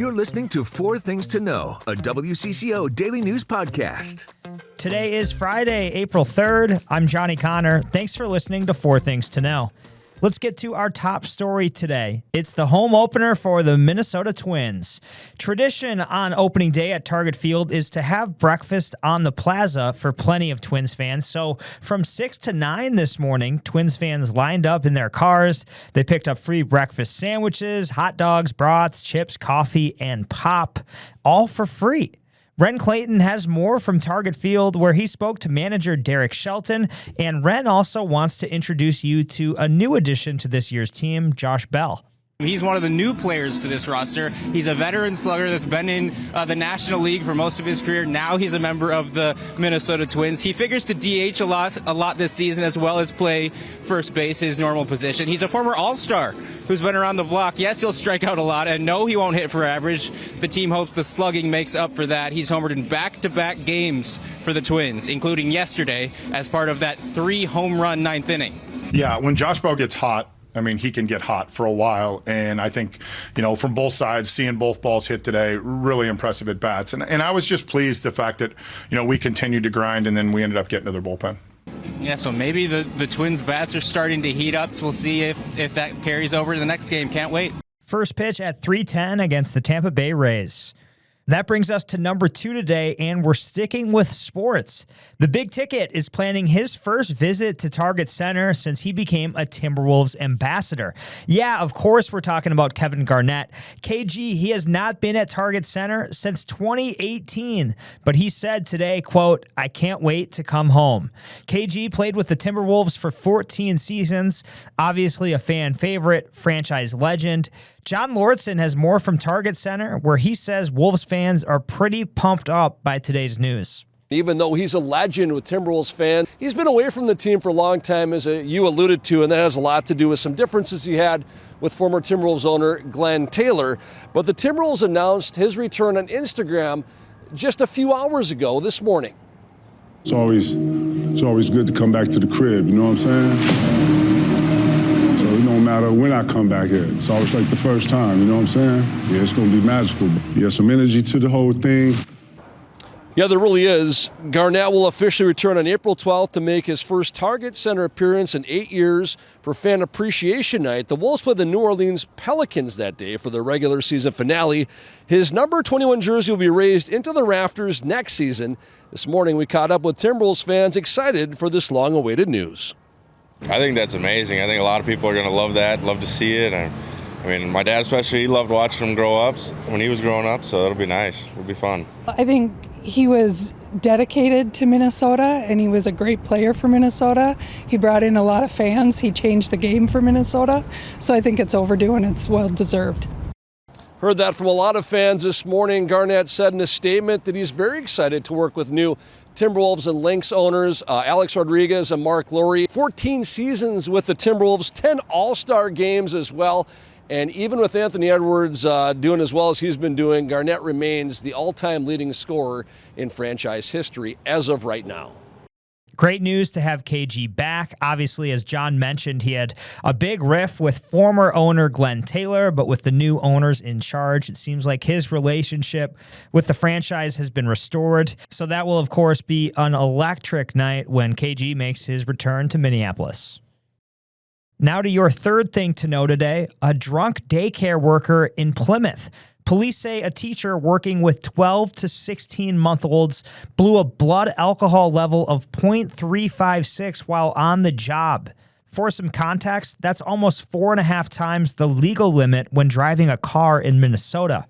You're listening to Four Things to Know, a WCCO daily news podcast. Today is Friday, April 3rd. I'm Johnny Kahner. Thanks for listening to Four Things to Know. Let's get to our top story today. It's the home opener for the Minnesota Twins. Tradition on opening day at Target Field is to have breakfast on the plaza for plenty of Twins fans. So from 6 to 9 this morning, Twins fans lined up in their cars. They picked up free breakfast sandwiches, hot dogs, brats, chips, coffee, and pop, all for free. Ren Clayton has more from Target Field, where he spoke to manager Derek Shelton, and Ren also wants to introduce you to a new addition to this year's team, Josh Bell. He's one of the new players to this roster. He's a veteran slugger that's been in the National League for most of his career. Now he's a member of the Minnesota Twins. He figures to DH a lot this season, as well as play first base, his normal position. He's a former All-Star who's been around the block. Yes, he'll strike out a lot, and no, he won't hit for average. The team hopes the slugging makes up for that. He's homered in back-to-back games for the Twins, including yesterday as part of that 3-home-run ninth inning. Yeah, when Josh Bell gets hot, I mean, he can get hot for a while, and I think, from both sides, seeing both balls hit today, really impressive at bats. And I was just pleased the fact that, we continued to grind, and then we ended up getting to their bullpen. Yeah, so maybe the Twins' bats are starting to heat up, so we'll see if that carries over to the next game. Can't wait. First pitch at 3:10 against the Tampa Bay Rays. That brings us to number 2 today, and we're sticking with sports. The Big Ticket is planning his first visit to Target Center since he became a Timberwolves ambassador. Yeah, of course we're talking about Kevin Garnett. KG, he has not been at Target Center since 2018, but he said today, quote, "I can't wait to come home." KG played with the Timberwolves for 14 seasons, obviously a fan favorite, franchise legend. John Lordson has more from Target Center, where he says Wolves fans are pretty pumped up by today's news. Even though he's a legend with Timberwolves fans, he's been away from the team for a long time, as you alluded to, and that has a lot to do with some differences he had with former Timberwolves owner Glenn Taylor. But the Timberwolves announced his return on Instagram just a few hours ago this morning. It's always good to come back to the crib, you know what I'm saying? No matter when I come back here, it's always like the first time, you know what I'm saying? Yeah, it's going to be magical. Yeah, some energy to the whole thing. Yeah, there really is. Garnett will officially return on April 12th to make his first Target Center appearance in 8 years for Fan Appreciation Night. The Wolves play the New Orleans Pelicans that day for their regular season finale. His number 21 jersey will be raised into the rafters next season. This morning, we caught up with Timberwolves fans excited for this long-awaited news. I think that's amazing. I think a lot of people are going to love that, love to see it. I mean, my dad especially, he loved watching him grow up when he was growing up, so it'll be nice. It'll be fun. I think he was dedicated to Minnesota, and he was a great player for Minnesota. He brought in a lot of fans. He changed the game for Minnesota, so I think it's overdue and it's well-deserved. Heard that from a lot of fans this morning. Garnett said in a statement that he's very excited to work with new Timberwolves and Lynx owners, Alex Rodriguez and Mark Lowry. 14 seasons with the Timberwolves, 10 All-Star games as well. And even with Anthony Edwards doing as well as he's been doing, Garnett remains the all-time leading scorer in franchise history as of right now. Great news to have KG back. Obviously, as John mentioned, he had a big riff with former owner Glenn Taylor, but with the new owners in charge, it seems like his relationship with the franchise has been restored. So that will, of course, be an electric night when KG makes his return to Minneapolis. Now to your third thing to know today, a drunk daycare worker in Plymouth. Police say a teacher working with 12 to 16-month-olds blew a blood alcohol level of 0.356 while on the job. For some context, that's almost 4.5 times the legal limit when driving a car in Minnesota.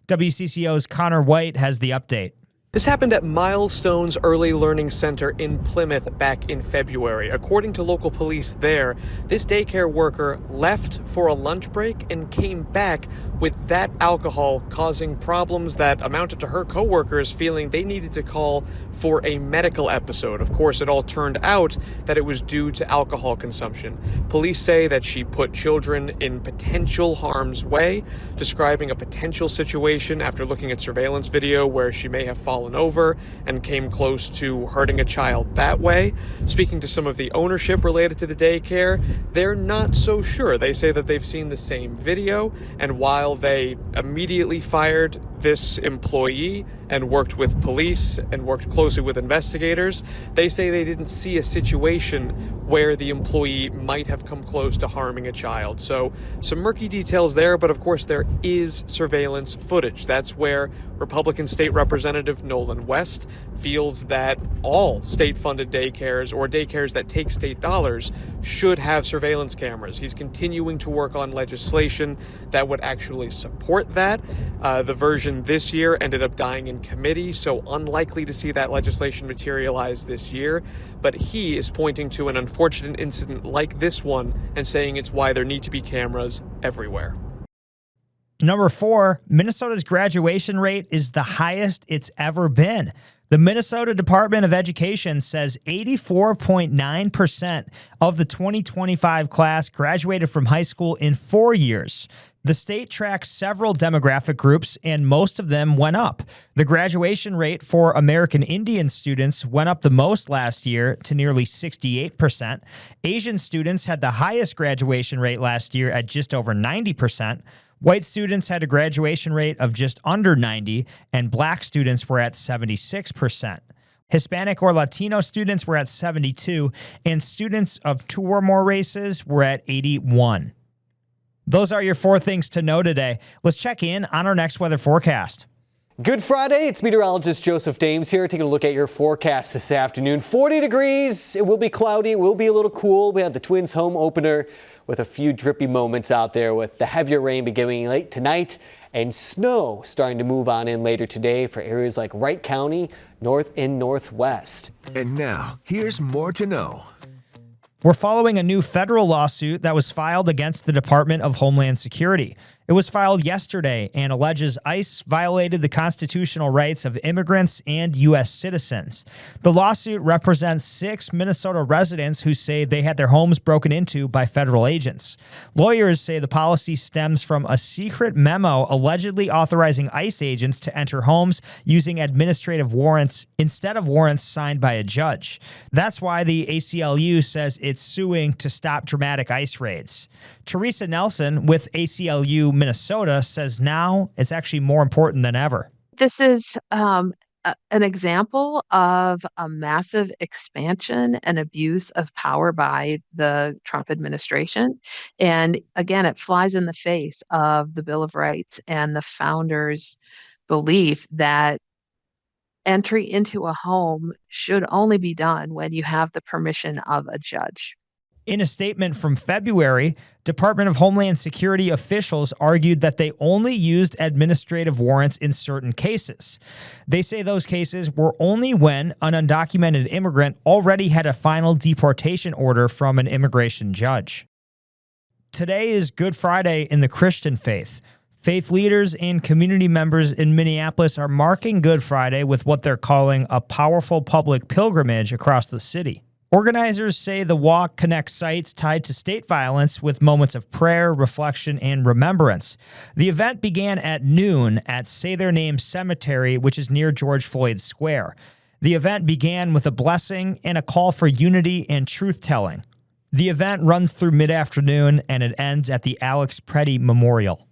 WCCO's Connor White has the update. This happened at Milestones Early Learning Center in Plymouth back in February. According to local police there, this daycare worker left for a lunch break and came back with that alcohol, causing problems that amounted to her coworkers feeling they needed to call for a medical episode. Of course, it all turned out that it was due to alcohol consumption. Police say that she put children in potential harm's way, describing a potential situation after looking at surveillance video where she may have fallen fallen over and came close to hurting a child that way. Speaking to some of the ownership related to the daycare, they're not so sure. They say that they've seen the same video, and while they immediately fired this employee and worked with police and worked closely with investigators, they say they didn't see a situation where the employee might have come close to harming a child. So some murky details there, but of course there is surveillance footage. That's where Republican State Representative Nolan West feels that all state-funded daycares or daycares that take state dollars should have surveillance cameras. He's continuing to work on legislation that would actually support that. The version this year ended up dying in committee, so unlikely to see that legislation materialize this year. But he is pointing to an unfortunate incident like this one and saying it's why there need to be cameras everywhere. Number 4, Minnesota's graduation rate is the highest it's ever been. The Minnesota Department of Education says 84.9% of the 2025 class graduated from high school in 4 years. The state tracks several demographic groups, and most of them went up. The graduation rate for American Indian students went up the most last year to nearly 68%. Asian students had the highest graduation rate last year at just over 90%. White students had a graduation rate of just under 90%, and black students were at 76%. Hispanic or Latino students were at 72%, and students of 2 or more races were at 81%. Those are your 4 things to know today. Let's check in on our next weather forecast. Good Friday. It's meteorologist Joseph Dames here taking a look at your forecast this afternoon. 40 degrees. It will be cloudy. It will be a little cool. We have the Twins home opener with a few drippy moments out there with the heavier rain beginning late tonight and snow starting to move on in later today for areas like Wright County, north and northwest. And now, here's more to know. We're following a new federal lawsuit that was filed against the Department of Homeland Security. It was filed yesterday and alleges ICE violated the constitutional rights of immigrants and U.S. citizens. The lawsuit represents 6 Minnesota residents who say they had their homes broken into by federal agents. Lawyers say the policy stems from a secret memo allegedly authorizing ICE agents to enter homes using administrative warrants instead of warrants signed by a judge. That's why the ACLU says it's suing to stop dramatic ICE raids. Teresa Nelson with ACLU Minnesota says now it's actually more important than ever. This is an example of a massive expansion and abuse of power by the Trump administration. And again, it flies in the face of the Bill of Rights and the founders' belief that entry into a home should only be done when you have the permission of a judge. In a statement from February, Department of Homeland Security officials argued that they only used administrative warrants in certain cases. They say those cases were only when an undocumented immigrant already had a final deportation order from an immigration judge. Today is Good Friday in the Christian faith. Faith leaders and community members in Minneapolis are marking Good Friday with what they're calling a powerful public pilgrimage across the city. Organizers say the walk connects sites tied to state violence with moments of prayer, reflection, and remembrance. The event began at noon at Say Their Name Cemetery, which is near George Floyd Square. The event began with a blessing and a call for unity and truth-telling. The event runs through mid-afternoon and it ends at the Alex Preddy Memorial.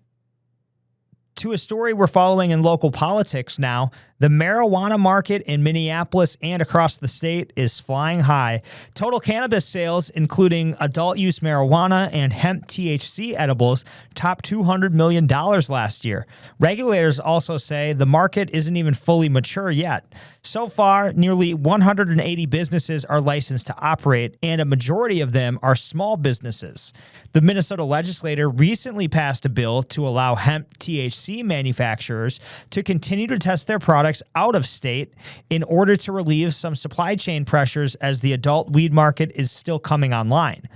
To a story we're following in local politics now, the marijuana market in Minneapolis and across the state is flying high. Total cannabis sales, including adult-use marijuana and hemp THC edibles, topped $200 million last year. Regulators also say the market isn't even fully mature yet. So far, nearly 180 businesses are licensed to operate, and a majority of them are small businesses. The Minnesota legislature recently passed a bill to allow hemp THC manufacturers to continue to test their products out of state in order to relieve some supply chain pressures as the adult weed market is still coming online.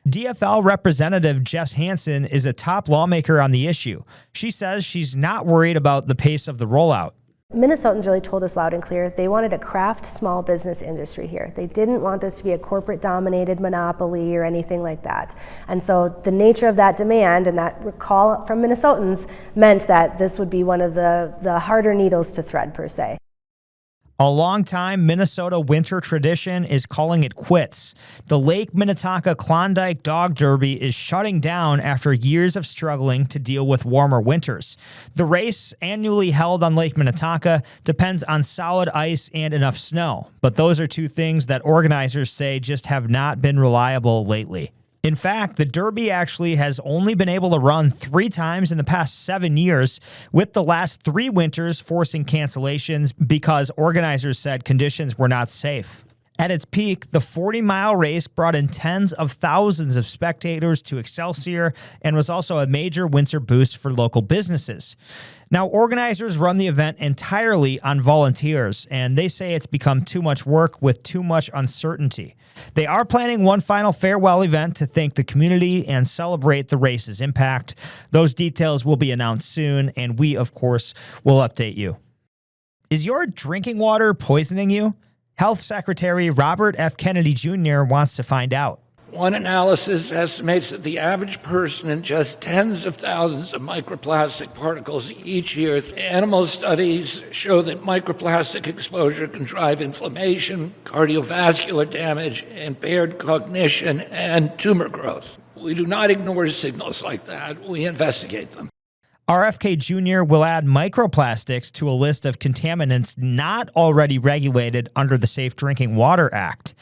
DFL Representative Jess Hansen is a top lawmaker on the issue. She says she's not worried about the pace of the rollout. Minnesotans really told us loud and clear they wanted a craft small business industry here. They didn't want this to be a corporate dominated monopoly or anything like that. And so the nature of that demand and that call from Minnesotans meant that this would be one of the harder needles to thread per se. A long-time Minnesota winter tradition is calling it quits. The Lake Minnetonka Klondike Dog Derby is shutting down after years of struggling to deal with warmer winters. The race, annually held on Lake Minnetonka, depends on solid ice and enough snow, but those are two things that organizers say just have not been reliable lately. In fact, the Derby actually has only been able to run 3 times in the past 7 years, with the last 3 winters forcing cancellations because organizers said conditions were not safe. At its peak, the 40-mile race brought in tens of thousands of spectators to Excelsior and was also a major winter boost for local businesses. Now, organizers run the event entirely on volunteers, and they say it's become too much work with too much uncertainty. They are planning one final farewell event to thank the community and celebrate the race's impact. Those details will be announced soon, and we, of course, will update you. Is your drinking water poisoning you? Health Secretary Robert F. Kennedy Jr. wants to find out. One analysis estimates that the average person ingests tens of thousands of microplastic particles each year. Animal studies show that microplastic exposure can drive inflammation, cardiovascular damage, impaired cognition, and tumor growth. We do not ignore signals like that. We investigate them. RFK Jr. will add microplastics to a list of contaminants not already regulated under the Safe Drinking Water Act.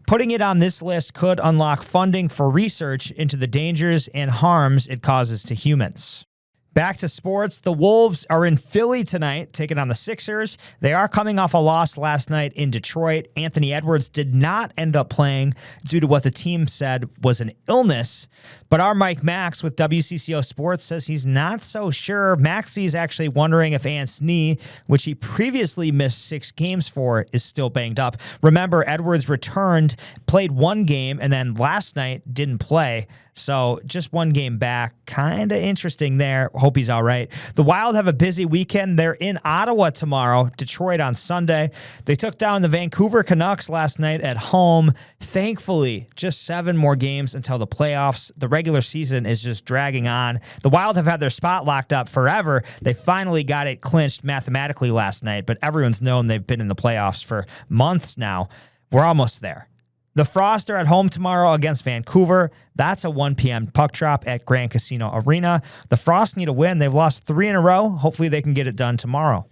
Putting it on this list could unlock funding for research into the dangers and harms it causes to humans. Back to sports. The Wolves are in Philly tonight, taking on the Sixers. They are coming off a loss last night in Detroit. Anthony Edwards did not end up playing due to what the team said was an illness. But our Mike Max with WCCO Sports says he's not so sure. Maxie's actually wondering if Ant's knee, which he previously missed 6 games for, is still banged up. Remember, Edwards returned, played 1 game, and then last night didn't play. So just 1 game back. Kind of interesting there. Hope he's all right. The Wild have a busy weekend. They're in Ottawa tomorrow, Detroit on Sunday. They took down the Vancouver Canucks last night at home. Thankfully, just 7 more games until the playoffs. The regular season is just dragging on. The Wild have had their spot locked up forever. They finally got it clinched mathematically last night, but everyone's known they've been in the playoffs for months now. We're almost there. The Frost are at home tomorrow against Vancouver. That's a 1 p.m. puck drop at Grand Casino Arena. The Frost need a win. They've lost 3 in a row. Hopefully they can get it done tomorrow.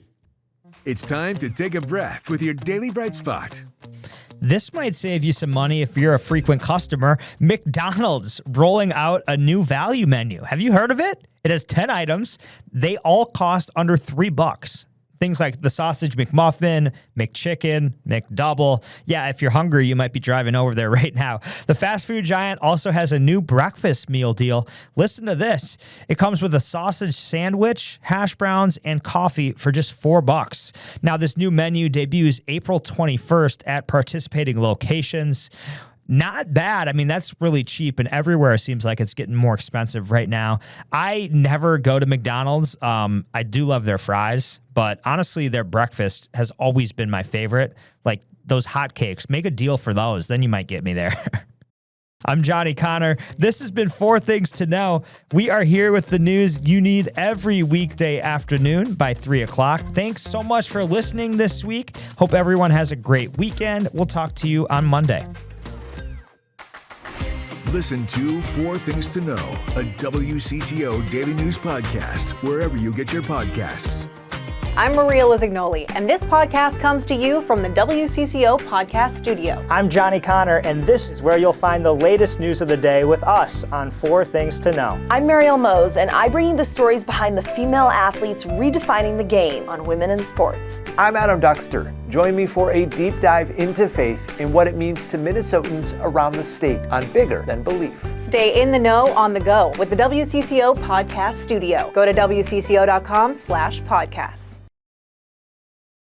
It's time to take a breath with your Daily Bright Spot. This might save you some money if you're a frequent customer. McDonald's rolling out a new value menu. Have you heard of it? It has 10 items. They all cost under $3. Things like the sausage McMuffin, McChicken, McDouble. Yeah, if you're hungry, you might be driving over there right now. The fast food giant also has a new breakfast meal deal. Listen to this. It comes with a sausage sandwich, hash browns, and coffee for just $4. Now, this new menu debuts April 21st at participating locations. Not bad. I mean, that's really cheap, and everywhere it seems like it's getting more expensive right now. I never go to McDonald's. I do love their fries, but honestly, their breakfast has always been my favorite. Like those hotcakes, make a deal for those. Then you might get me there. I'm Johnny Kahner. This has been 4 Things to Know. We are here with the news you need every weekday afternoon by 3 o'clock. Thanks so much for listening this week. Hope everyone has a great weekend. We'll talk to you on Monday. Listen to 4 Things to Know, a WCCO daily news podcast, wherever you get your podcasts. I'm Maria Lizignoli, and this podcast comes to you from the WCCO podcast studio. I'm Johnny Kahner, and this is where you'll find the latest news of the day with us on 4 Things to Know. I'm Mariel Mose, and I bring you the stories behind the female athletes redefining the game on women in sports. I'm Adam Duxter. Join me for a deep dive into faith and what it means to Minnesotans around the state on Bigger Than Belief. Stay in the know on the go with the WCCO podcast studio. Go to WCCO.com/podcasts.